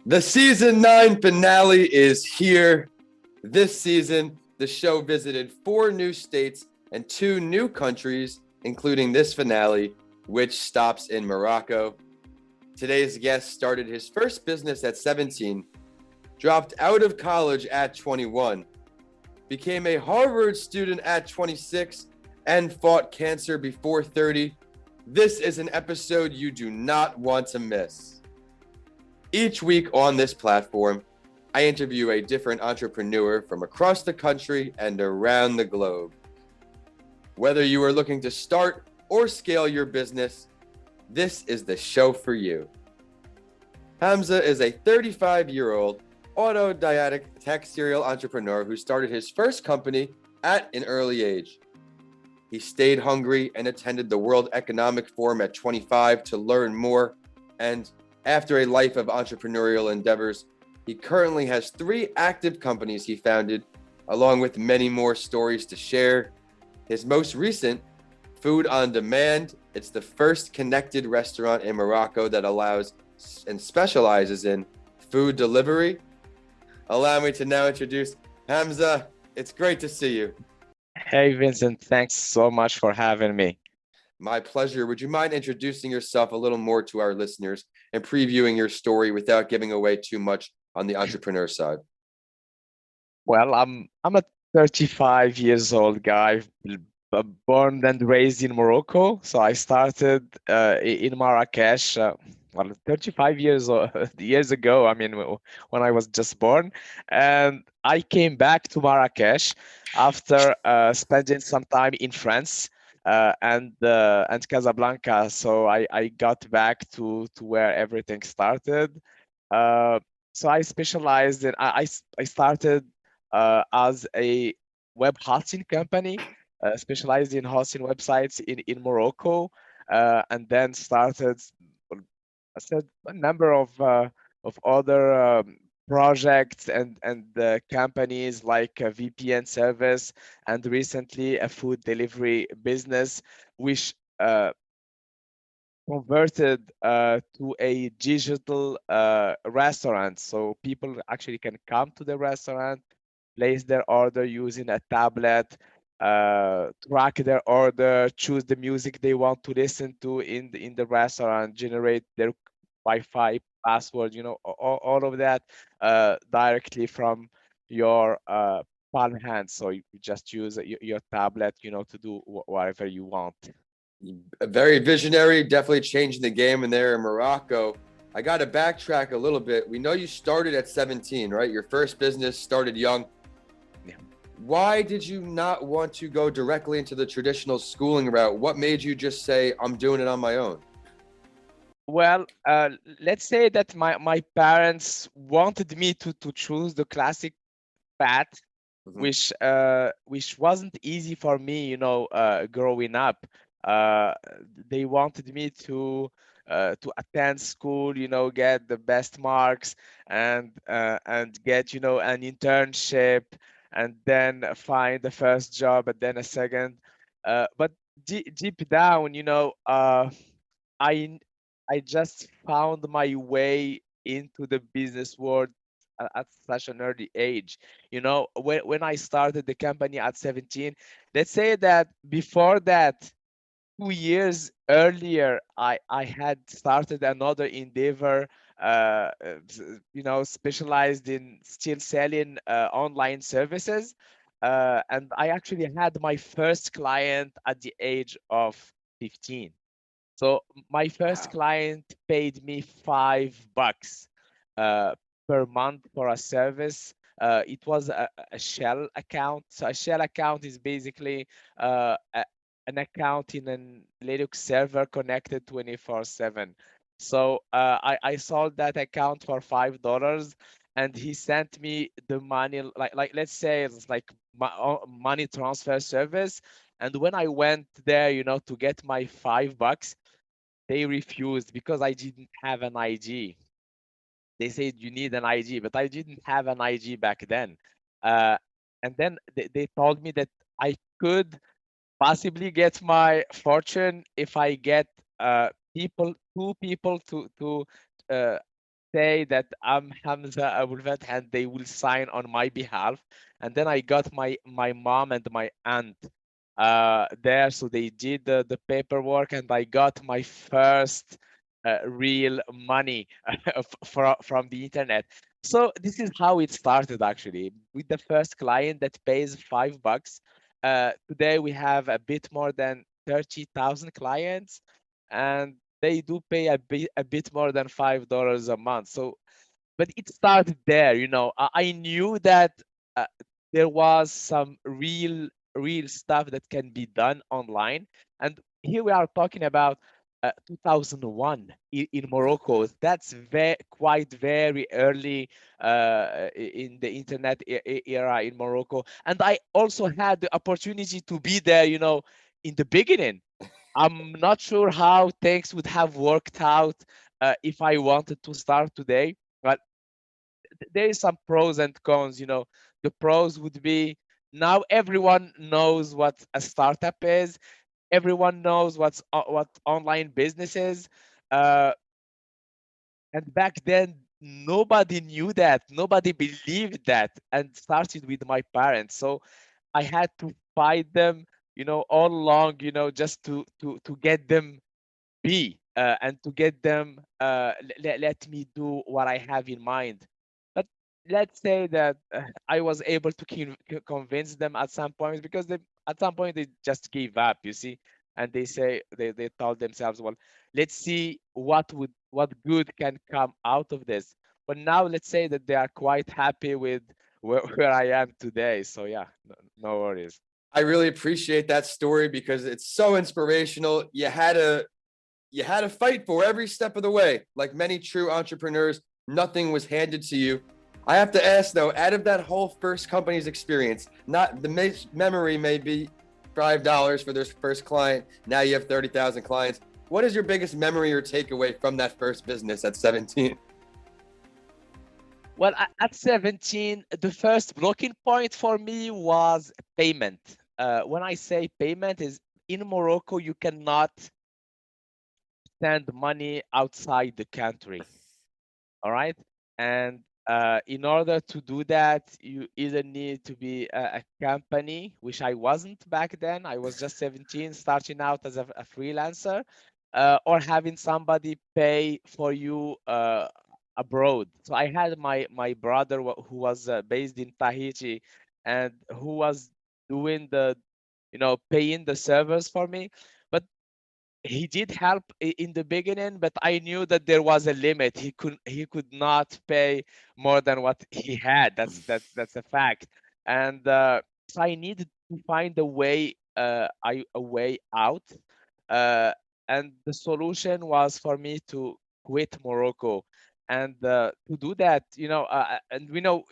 The season 9 finale is here. This season, the show visited 4 new states and 2 new countries, including this finale, which stops in Morocco. Today's guest started his first business at 17, dropped out of college at 21, became a Harvard student at 26, and fought cancer before 30. This is an episode you do not want to miss. Each week on this platform, I interview a different entrepreneur from across the country and around the globe. Whether you are looking to start or scale your business, this is the show for you. Hamza is a 35-year-old autodidact tech serial entrepreneur who started his first company at an early age. He stayed hungry and attended the World Economic Forum at 25 to learn more, and after a life of entrepreneurial endeavors, he currently has 3 active companies he founded, along with many more stories to share. His most recent, Food on Demand, it's the first connected restaurant in Morocco that allows and specializes in food delivery. Allow me to now introduce Hamza. It's great to see you. Hey, Vincent, thanks so much for having me. My pleasure. Would you mind introducing yourself a little more to our listeners and previewing your story without giving away too much on the entrepreneur side? Well, I'm a 35 years old guy, born and raised in Morocco. So I started in Marrakesh, 35 years ago. I mean, when I was just born, and I came back to Marrakesh after spending some time in France. And Casablanca. So I got back to where everything started. So I specialized in I started as a web hosting company, specialized in hosting websites in Morocco, and then started I said a number of other projects and companies like a VPN service, and recently a food delivery business, which converted to a digital restaurant. So people actually can come to the restaurant, place their order using a tablet, track their order, choose the music they want to listen to in the restaurant, generate their Wi-Fi password, all of that directly from your palm hand. So you just use your tablet, to do whatever you want. Very visionary, definitely changing the game in there in Morocco. I got to backtrack a little bit. We know you started at 17, right? Your first business started young. Yeah. Why did you not want to go directly into the traditional schooling route? What made you just say, I'm doing it on my own? Well, let's say that my parents wanted me to choose the classic path, which wasn't easy for me, growing up. They wanted me to attend school, get the best marks and get, an internship, and then find the first job and then a second. But deep down, I I just found my way into the business world at such an early age. When I started the company at 17, let's say that before that, 2 years earlier, I had started another endeavor, specialized in still selling online services. And I actually had my first client at the age of 15. So my first client paid me $5 per month for a service. It was a shell account. So a shell account is basically an account in a Linux server connected 24/7. So I sold that account for $5, and he sent me the money, like let's say it's like money transfer service. And when I went there, to get my $5, they refused because I didn't have an IG. They said you need an IG, but I didn't have an IG back then. Uh, and then they told me that I could possibly get my fortune if I get two people to say that I'm Hamza Aboulfeth and they will sign on my behalf. And then I got my mom and my aunt there, so they did the paperwork, and I got my first real money from the internet. So this is how it started actually, with the first client that pays $5. Today we have a bit more than 30,000 clients, and they do pay a bit more than $5 a month. So, but it started there, you know. I knew that uh, there was some real stuff that can be done online, and here we are talking about 2001 in Morocco. That's quite very early in the internet era in Morocco, and I also had the opportunity to be there, you know, in the beginning. I'm not sure how things would have worked out if I wanted to start today, but there is some pros and cons. You know, the pros would be now everyone knows what a startup is. Everyone knows what online business is. Uh, and back then, nobody knew that. Nobody believed that, and started with my parents. So I had to fight them, you know, all along, you know, just to get them and to get them let me do what I have in mind. But let's say that I was able to convince them at some point, because at some point they just gave up, you see, and they told themselves, well, let's see what good can come out of this. But now let's say that they are quite happy with where I am today. So yeah, no worries. I really appreciate that story because it's so inspirational. You had to fight for every step of the way. Like many true entrepreneurs, nothing was handed to you. I have to ask though, out of that whole first company's experience, not the memory may be $5 for their first client. Now you have 30,000 clients. What is your biggest memory or takeaway from that first business at 17? Well, at 17, the first blocking point for me was payment. When I say payment, is in Morocco, you cannot send money outside the country. All right. And in order to do that, you either need to be a company, which I wasn't back then. I was just 17, starting out as a freelancer, or having somebody pay for you abroad. So I had my brother who was based in Tahiti, and who was doing paying the servers for me. But he did help in the beginning, but I knew that there was a limit. He could not pay more than what he had. That's a fact. And so I needed to find a way out. Uh, and the solution was for me to quit Morocco. And to do that, and we know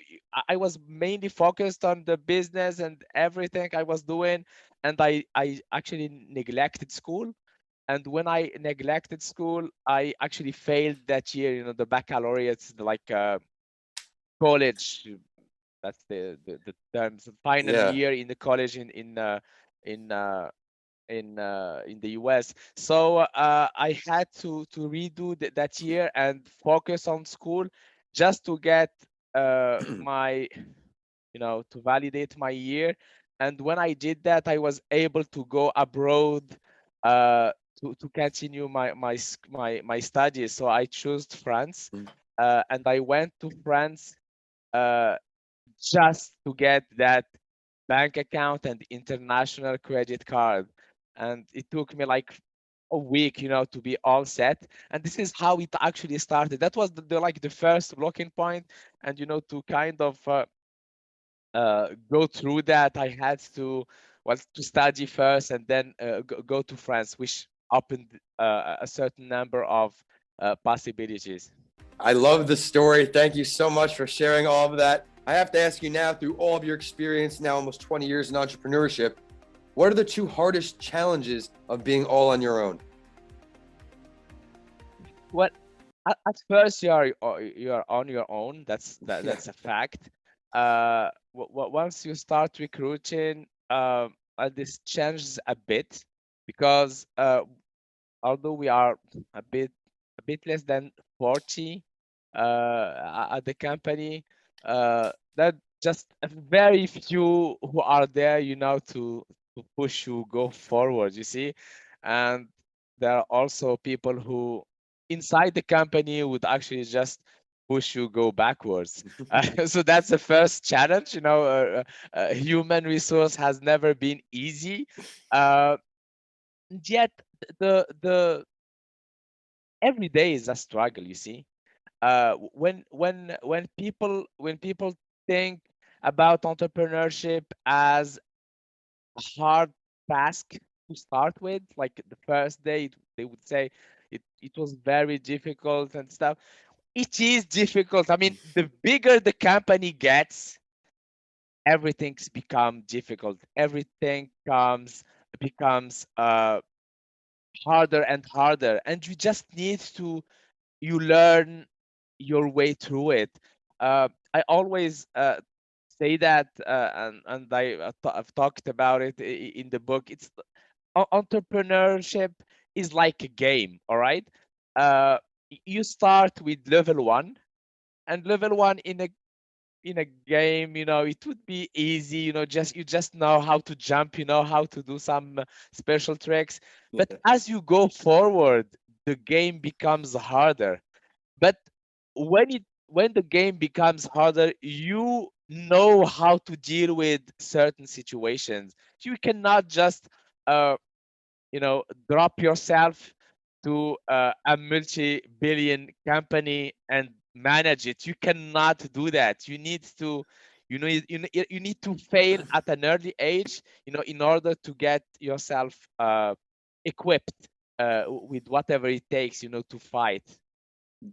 I was mainly focused on the business and everything I was doing, and I actually neglected school. And when I neglected school, I actually failed that year. You know, the baccalaureate, like college. That's the term. The final Yeah. year in the college in in the US. So I had to redo that year and focus on school, just to get my to validate my year. And when I did that, I was able to go abroad uh, to continue my studies. So I chose France, and I went to France uh, just to get that bank account and international credit card. And it took me like a week, to be all set. And this is how it actually started. That was the first blocking point. And to kind of go through that, I had to study first, and then go to France, which opened a certain number of possibilities. I love the story. Thank you so much for sharing all of that. I have to ask you now, through all of your experience, now almost 20 years in entrepreneurship, what are the two hardest challenges of being all on your own? Well, at first you are on your own. That's a fact. Once you start recruiting, this changes a bit, because although we are a bit less than 40 at the company. That just a very few who are there, to push you go forward, you see. And there are also people who inside the company would actually just push you go backwards. So that's the first challenge. Human resource has never been easy. And yet the every day is a struggle, you see. When people think about entrepreneurship as a hard task to start with, like the first day, they would say it was very difficult and stuff. It is difficult. I mean, the bigger the company gets, everything's become difficult. Everything becomes harder and harder, and you just need to you learn your way through it. I always say that, and I've talked about it in the book. It's entrepreneurship is like a game, all right? You start with level one, and level one in a game, it would be easy, just know how to jump, how to do some special tricks. But as you go forward, the game becomes harder. But when the game becomes harder, you know how to deal with certain situations. You cannot just uh, drop yourself to a multi-billion company and manage it. You cannot do that. You need to fail at an early age, in order to get yourself equipped with whatever it takes, to fight.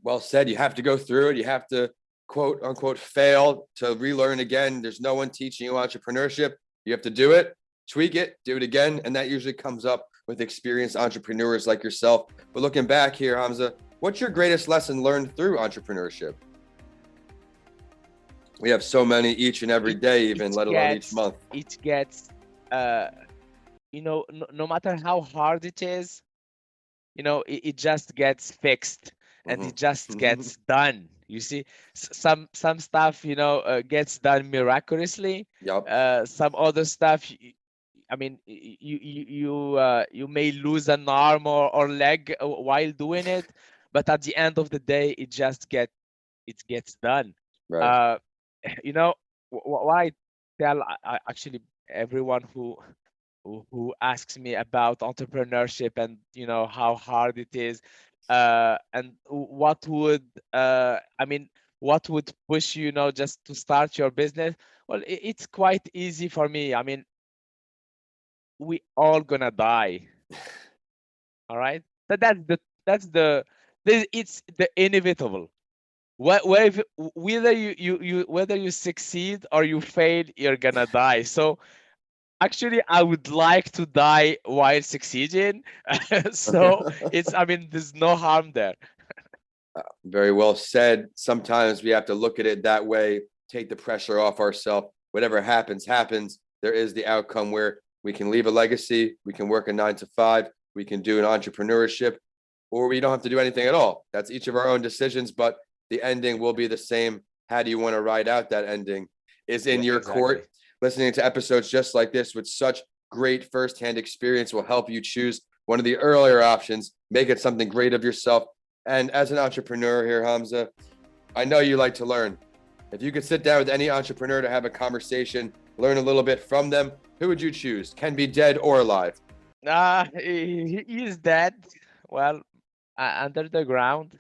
Well said. You have to go through it. You have to quote unquote fail to relearn again. There's no one teaching you entrepreneurship. You have to do it, tweak it, do it again. And that usually comes up with experienced entrepreneurs like yourself. But looking back here, Hamza, what's your greatest lesson learned through entrepreneurship? We have so many each and every day, even let alone each month. It gets, no matter how hard it is, it just gets fixed, and it just gets done. You see, some stuff, gets done miraculously. Yep. Some other stuff, I mean, you may lose an arm or leg while doing it, but at the end of the day, it gets done. Right. Uh, what I tell, actually, everyone who asks me about entrepreneurship and how hard it is, and what would push you, just to start your business. Well, it's quite easy for me. I mean, we all gonna die. All right, it's the inevitable. Whether you succeed or you fail, you're gonna die. So actually, I would like to die while succeeding. So there's no harm there. Very well said. Sometimes we have to look at it that way, take the pressure off ourselves. Whatever happens, happens. There is the outcome where we can leave a legacy, we can work a 9 to 5, we can do an entrepreneurship, or we don't have to do anything at all. That's each of our own decisions, but the ending will be the same. How do you want to ride out that ending is in your court. Listening to episodes just like this with such great firsthand experience will help you choose one of the earlier options, make it something great of yourself. And as an entrepreneur here, Hamza, I know you like to learn. If you could sit down with any entrepreneur to have a conversation, learn a little bit from them, who would you choose? Can be dead or alive. He is dead. Well, under the ground.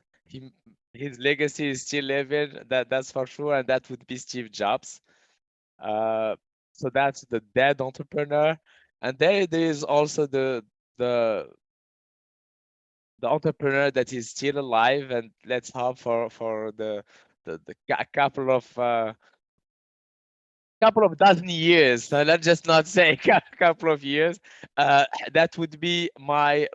His legacy is still living. That's for sure, and that would be Steve Jobs. So that's the dead entrepreneur, and there is also the entrepreneur that is still alive, and let's hope for a couple of dozen years. So let's just not say a couple of years. That would be my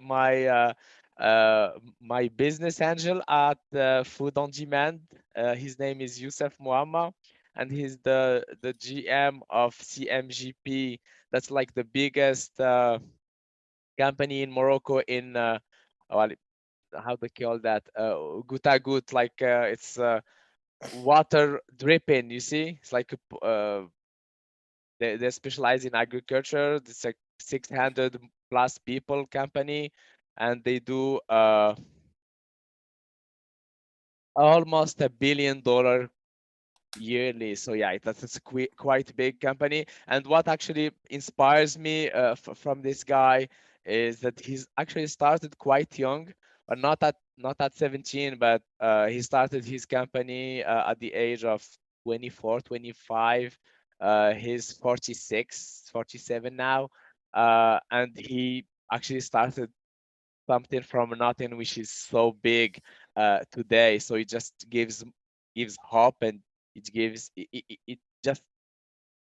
business angel at Food on Demand. His name is Youssef Muamma, and he's the GM of CMGP. That's like the biggest company in Morocco, well, how they call that, guta gut, like it's water dripping. You see, it's like they specialize in agriculture. It's like 600 plus people company, and they do almost $1 billion yearly. So yeah, that's a quite big company. And what actually inspires me from this guy is that he's actually started quite young, but not at 17, but he started his company at the age of 24, 25. He's 46, 47 now, and he actually started something from nothing, which is so big today. So it just gives hope, and it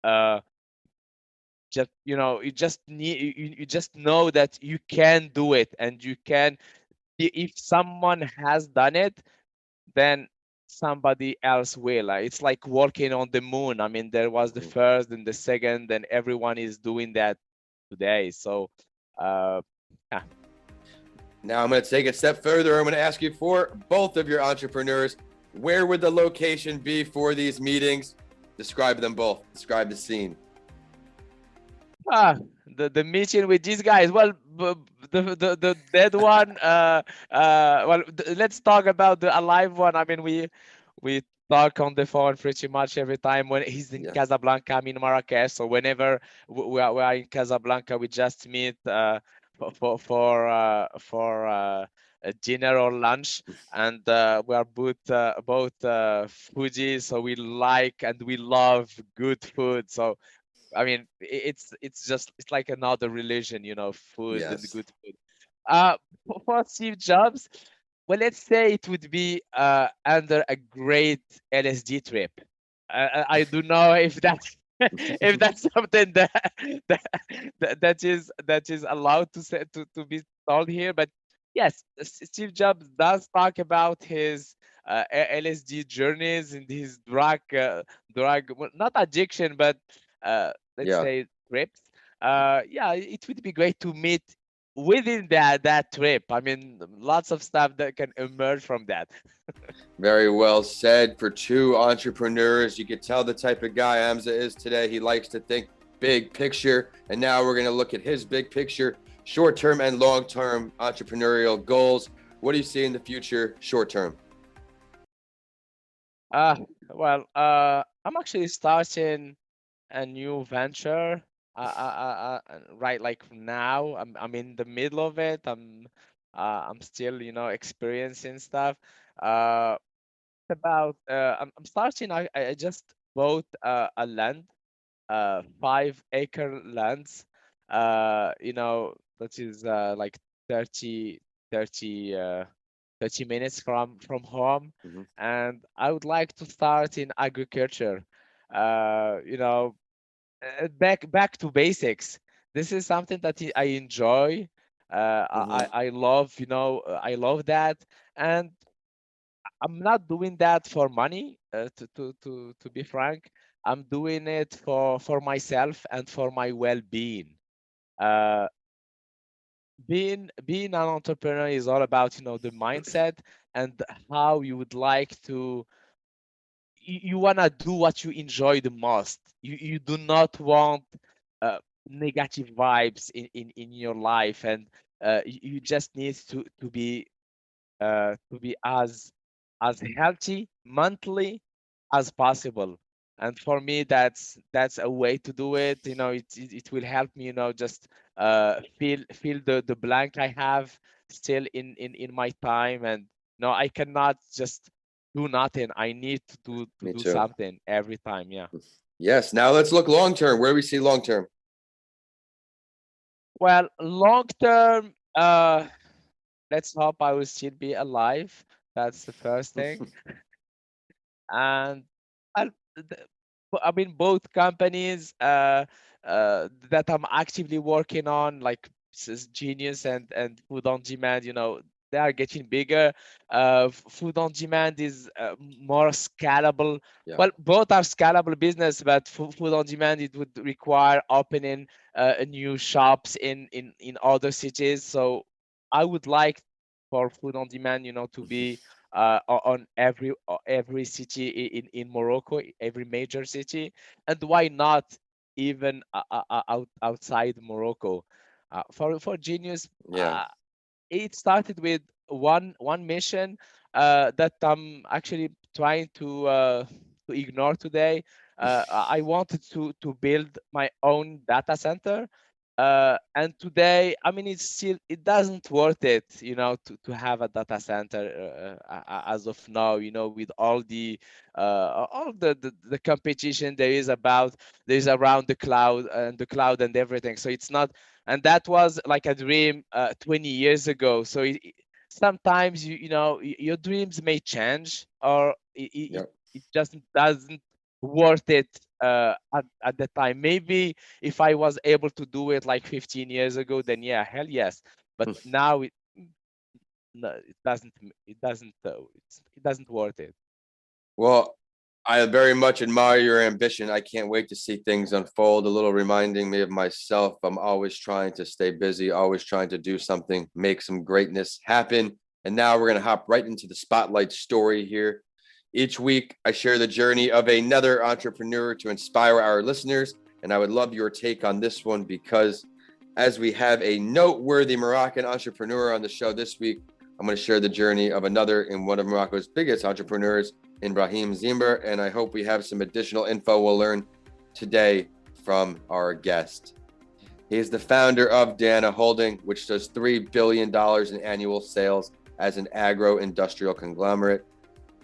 uh just you just need you just know that you can do it, and you can, if someone has done it, then somebody else will. It's like walking on the moon. I mean, there was the first and the second, and everyone is doing that today. So yeah. Now I'm going to take it a step further. I'm going to ask you, for both of your entrepreneurs, where would the location be for these meetings? Describe them both. Describe the scene. The meeting with these guys. Well, the dead one. Well, let's talk about the alive one. I mean, we talk on the phone pretty much every time when he's in Casablanca. I'm in Marrakesh, so whenever we are in Casablanca, we just meet for a dinner or lunch, and we are both foodies, so we like and we love good food. So I mean, it's like another religion, food and good food. For Steve Jobs, well, let's say it would be under a great LSD trip. I don't know if that's if that's something that is allowed to be told here, but yes, Steve Jobs does talk about his LSD journeys and his drug, well, not addiction, but let's say trips. Yeah, it would be great to meet within that trip. I mean, lots of stuff that can emerge from that. Very well said. For two entrepreneurs, you could tell the type of guy Hamza is today. He likes to think big picture. And now we're going to look at his big picture, short-term and long-term entrepreneurial goals. What do you see in the future, short-term? Well, I'm actually starting a new venture. Right, like now, I'm in the middle of it. I'm still, experiencing stuff. Uh, I'm starting. I just bought a land, 5-acre lands. That is like 30, 30, 30 minutes from home, and I would like to start in agriculture. Back to basics. This is something that I enjoy. I love, I love that, and I'm not doing that for money. To be frank, I'm doing it for myself and for my well-being. Uh, being an entrepreneur is all about, the mindset and how you would like to. You want to do what you enjoy the most. You do not want uh, negative vibes in your life, and you just need to be as healthy mentally as possible. And for me, that's a way to do it. It will help me, just feel the blank I have still in my time. And no, I cannot just do nothing. I need to do something every time. Yeah. Yes. Now let's look long term. Where do we see long term? Well, long term, let's hope I will still be alive. That's the first thing. And I, I mean, both companies that I'm actively working on, like Genius and Food on Demand, they are getting bigger. Food on Demand is more scalable. Well, both are scalable business, but Food on Demand, it would require opening new shops in other cities. So I would like for food on demand, to be on every city in Morocco, every major city, and why not even outside Morocco? For Genius, Yeah. it started with one mission that I'm actually trying to ignore today. I wanted to build my own data center, and today, I mean, it doesn't worth it, to have a data center as of now, with all the competition there is around the cloud and everything. So it's not, and that was like a dream 20 years ago. So sometimes your dreams may change, or Yep. it just doesn't worth it at the time. Maybe if I was able to do it like 15 years ago, then yeah, hell yes. But now no, it doesn't worth it. Well, I very much admire your ambition. I can't wait to see things unfold. A little reminding me of myself. I'm always trying to stay busy, always trying to do something, make some greatness happen. And now we're going to hop right into the spotlight story here. Each week, I share the journey of another entrepreneur to inspire our listeners. And I would love your take on this one, because as we have a noteworthy Moroccan entrepreneur on the show this week, I'm going to share the journey of another and one of Morocco's biggest entrepreneurs, Ibrahim Zimber, and I hope we have some additional info we'll learn today from our guest. He is the founder of Dana Holding, which does $3 billion in annual sales as an agro-industrial conglomerate.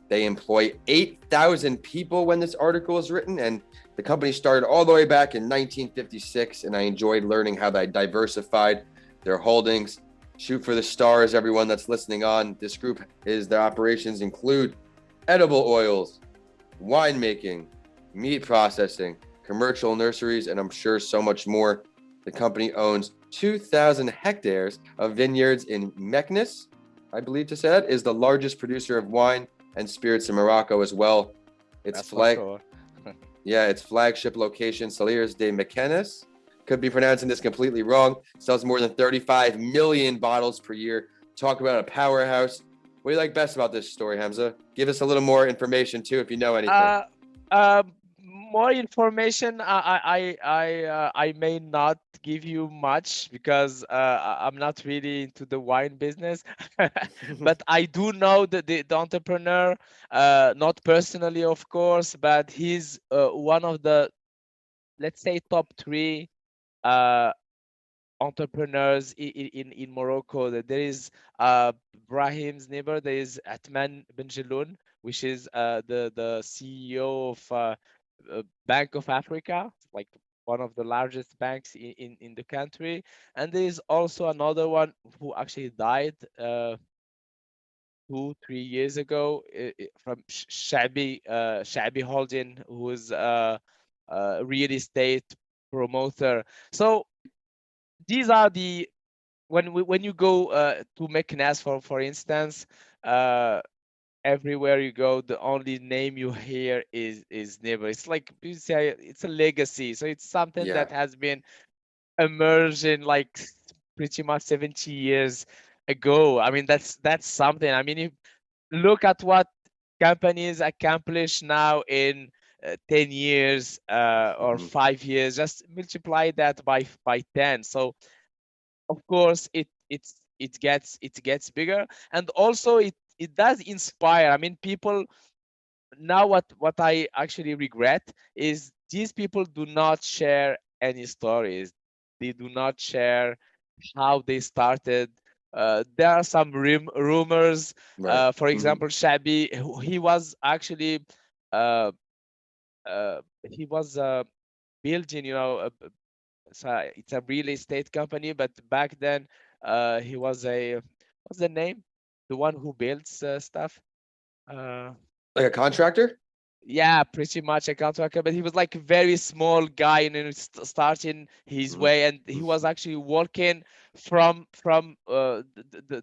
They employ 8,000 people when this article is written, and the company started all the way back in 1956, and I enjoyed learning how they diversified their holdings. Shoot for the stars, everyone that's listening on. This group their operations include edible oils, winemaking, meat processing, commercial nurseries, and I'm sure so much more. The company owns 2,000 hectares of vineyards in Meknes, I believe to say that, is the largest producer of wine and spirits in Morocco as well. Its Sure. its flagship location, Saliers de Mekenes, could be pronouncing this completely wrong, sells more than 35 million bottles per year. Talk about a powerhouse. What do you like best about this story, Hamza? Give us a little more information too, if you know anything. More information, I may not give you much, because I'm not really into the wine business. But I do know that the entrepreneur, not personally, of course, but he's one of the, let's say, top three uh, entrepreneurs in Morocco. There is Brahim's neighbor. There is Atman Benjeloun, which is the CEO of Bank of Africa, like one of the largest banks in the country. And there is also another one who actually died 2-3 years ago, from Shabi Holding, who's a real estate promoter. So these are the when you go to Meknes, for instance, uh, everywhere you go, the only name you hear is Neighbor. It's like you say, it's a legacy. So it's something Yeah. that has been emerged in like pretty much 70 years ago. I mean, that's something. I mean, if look at what companies accomplish now in 10 years or 5 years, just multiply that by 10. So of course it gets bigger, and also it does inspire. I mean, people now, what I actually regret is these people do not share any stories. They do not share how they started. There are some rumors. Right. For example, Shabi, he was actually uh, uh, he was building, it's a real estate company, but back then he was what's the name? The one who builds stuff. Uh, Like a contractor? yeah, pretty much a contractor, but he was like a very small guy, and then starting his way, and he was actually working from the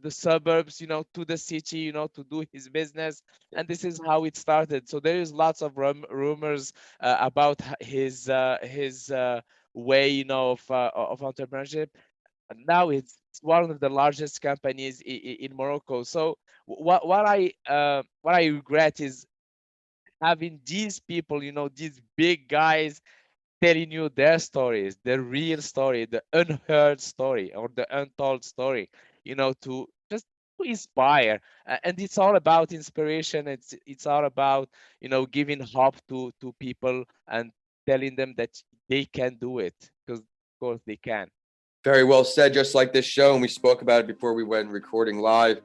suburbs, to the city, to do his business, and this is how it started. So there is lots of rumors about his way, of entrepreneurship. And now it's one of the largest companies in Morocco. So what I regret is having these people, these big guys telling you their stories, the real story, the unheard story or the untold story, to just to inspire. And it's all about inspiration. It's all about, giving hope to people and telling them that they can do it, because of course they can. Very well said. Just like this show, and we spoke about it before we went recording live.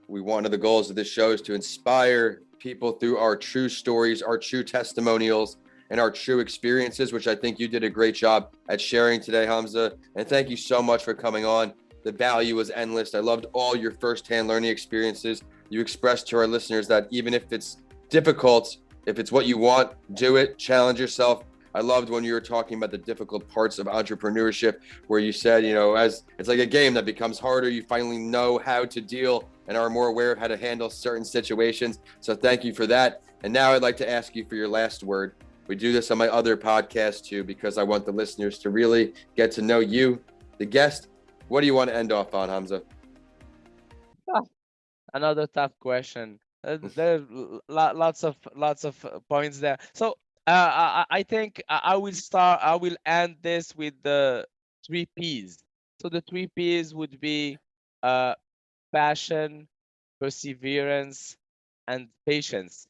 One of the goals of this show is to inspire people through our true stories, our true testimonials, and our true experiences, which I think you did a great job at sharing today, Hamza. And thank you so much for coming on. The value was endless. I loved all your firsthand learning experiences. You expressed to our listeners that even if it's difficult, if it's what you want, do it, challenge yourself. I loved when you were talking about the difficult parts of entrepreneurship, where you said, as it's like a game that becomes harder, you finally know how to deal and are more aware of how to handle certain situations. So thank you for that. And now I'd like to ask you for your last word. We do this on my other podcast too, because I want the listeners to really get to know you, the guest. What do you want to end off on, Hamza? Another tough question. There are lots of points there. So I think I will start. I will end this with the 3 Ps. So the 3 Ps would be passion, perseverance, and patience.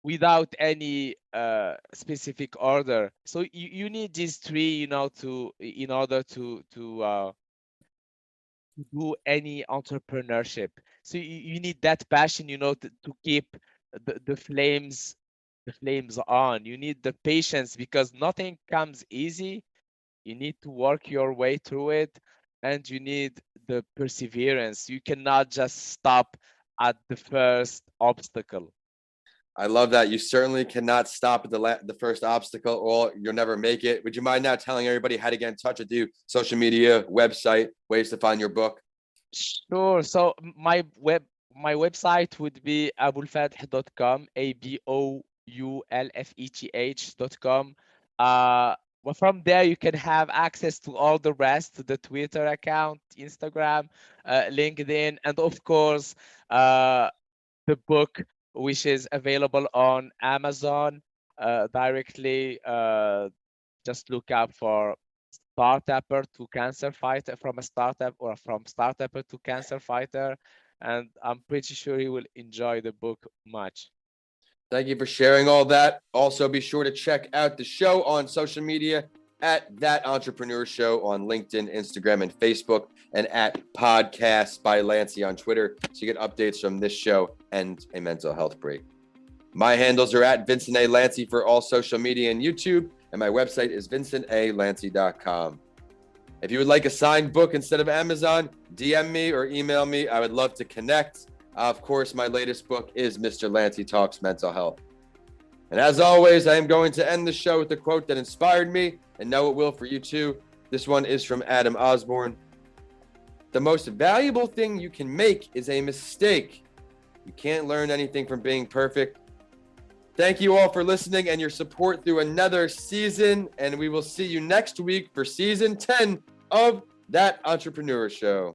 Without any specific order. So you need these three, in order to do any entrepreneurship. So you need that passion, to keep the flames on. You need the patience, because nothing comes easy. You need to work your way through it, and you need the perseverance. You cannot just stop at the first obstacle. I love that. You certainly cannot stop at the first obstacle, or you'll never make it. Would you mind now telling everybody how to get in touch with you? Social media, website, ways to find your book? Sure. So my website would be aboulfeth.com, ABOULFETH.com. Well, from there you can have access to all the rest, the Twitter account, Instagram, LinkedIn, and of course, the book, which is available on Amazon directly. Just look up for Startupper to Cancer Fighter, from a startup, or from Startupper to Cancer Fighter, and I'm pretty sure he will enjoy the book much. Thank you for sharing all that. Also, be sure to check out the show on social media at That Entrepreneur Show on LinkedIn, Instagram, and Facebook, and at Podcasts by Lanci on Twitter, so you get updates from this show and a mental health break. My handles are at Vincent A. Lanci for all social media and YouTube, and my website is vincentalanci.com. If you would like a signed book instead of Amazon, DM me or email me. I would love to connect. Of course, my latest book is Mr. Lanci Talks Mental Health. And as always, I am going to end the show with a quote that inspired me, and know it will for you too. This one is from Adam Osborne. The most valuable thing you can make is a mistake. You can't learn anything from being perfect. Thank you all for listening and your support through another season, and we will see you next week for season 10 of That Entrepreneur Show.